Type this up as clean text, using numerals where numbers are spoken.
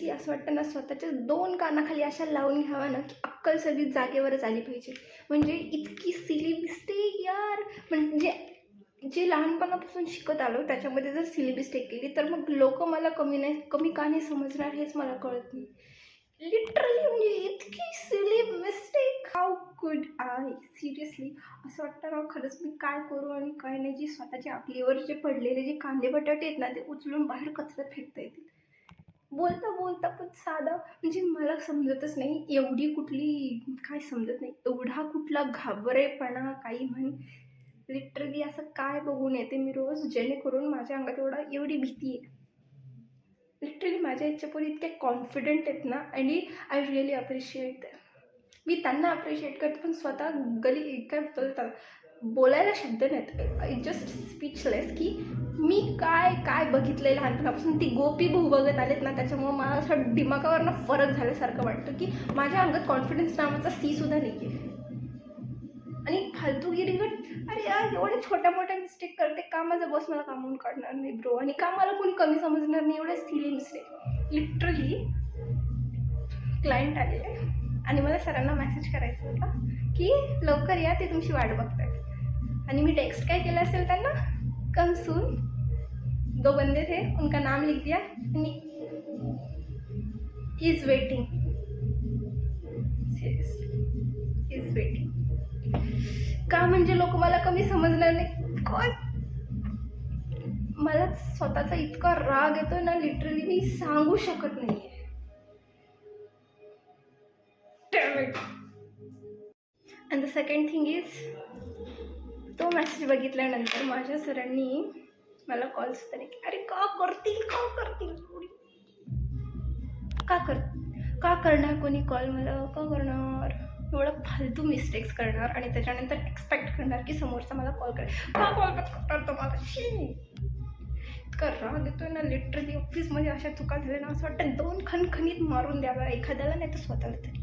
Seriously असं वाटतं ना, स्वतःच्या 2 कानाखाली अशा लावून घ्यावा ना, की अक्कल सगळी जागेवरच आली पाहिजे. म्हणजे इतकी सिली मिस्टेक यार. म्हणजे जे लहानपणापासून शिकत आलो त्याच्यामध्ये जर सिली मिस्टेक केली तर मग लोक मला कमी का नाही समजणार हेच मला कळत नाही. लिटरली म्हणजे इतकी silly mistake, how could I. Seriously असं वाटतं ना, खरंच मी काय करू आणि काय नाही. जी स्वतःच्या आपलीवर जे पडलेले जे कांदे बटाटे आहेत ना, ते उचलून बाहेर कचऱ्यात फेकता येतील. बोलता बोलता पण साधं म्हणजे मला समजतच नाही एवढी कुठली, काय समजत नाही, एवढा कुठला घाबरेपणा काही म्हण. लिटरली असं काय बघून येते मी रोज जेणेकरून माझ्या अंगात एवढी भीती आहे. लिटरली माझ्या ह्याच्यापुढे इतके कॉन्फिडंट आहेत ना, आणि आय रिअली अप्रिशिएट दॅम. मी त्यांना अप्रिशिएट करते, पण स्वतः काय बोलतात, बोलायला शब्द नाहीत. आय जस्ट स्पीचलेस की मी काय काय बघितलं आहे लहानपणापासून. ती गोपी भाऊ बघत आलेत ना, त्याच्यामुळं मला असं दिमागावरनं फरक झाल्यासारखं वाटतं की माझ्या अंगात कॉन्फिडन्स नावाचा सुद्धा नाही आहे. आणि फालतूगिरी गट, अरे यार एवढ्या छोट्या मोठ्या मिस्टेक करते का, माझा बॉस मला कामावून काढणार नाही ब्रो, आणि का मला कोणी कमी समजणार नाही. एवढ्या सिली मिस्टेक. लिटरली क्लायंट आलेले आणि मला सरांना मेसेज करायचं होता की लवकर या, ते तुमची वाट बघतात. आणि मी टेक्स्ट काय केलं असेल त्यांना, कम सून. 2 बंदे थे, उनका नाम लिख दिया आणि is waiting. Seriously is waiting. का म्हणजे लोक मला कमी समजणार नाही. काय मला स्वतःचा इतका राग येतो ना, लिटरली मी सांगू शकत नाही आहे. And the second thing is, तो मेसेज बघितल्यानंतर माझ्या सरांनी मला कॉल सुद्धा नाही, अरे का करतील का करणार कोणी कॉल, मला का करणार एवढं फालतू मिस्टेक्स करणार, आणि त्याच्यानंतर एक्सपेक्ट करणार की समोरचा मला कॉल करेल. का कॉल करणार तो मला. इतका राग येतोय ना, लिटरली ऑफिसमध्ये अशा चुका झाल्या ना, असं वाटतं 2 खणखणीत मारून द्यावा एखाद्याला, नाही तर स्वतःला तरी.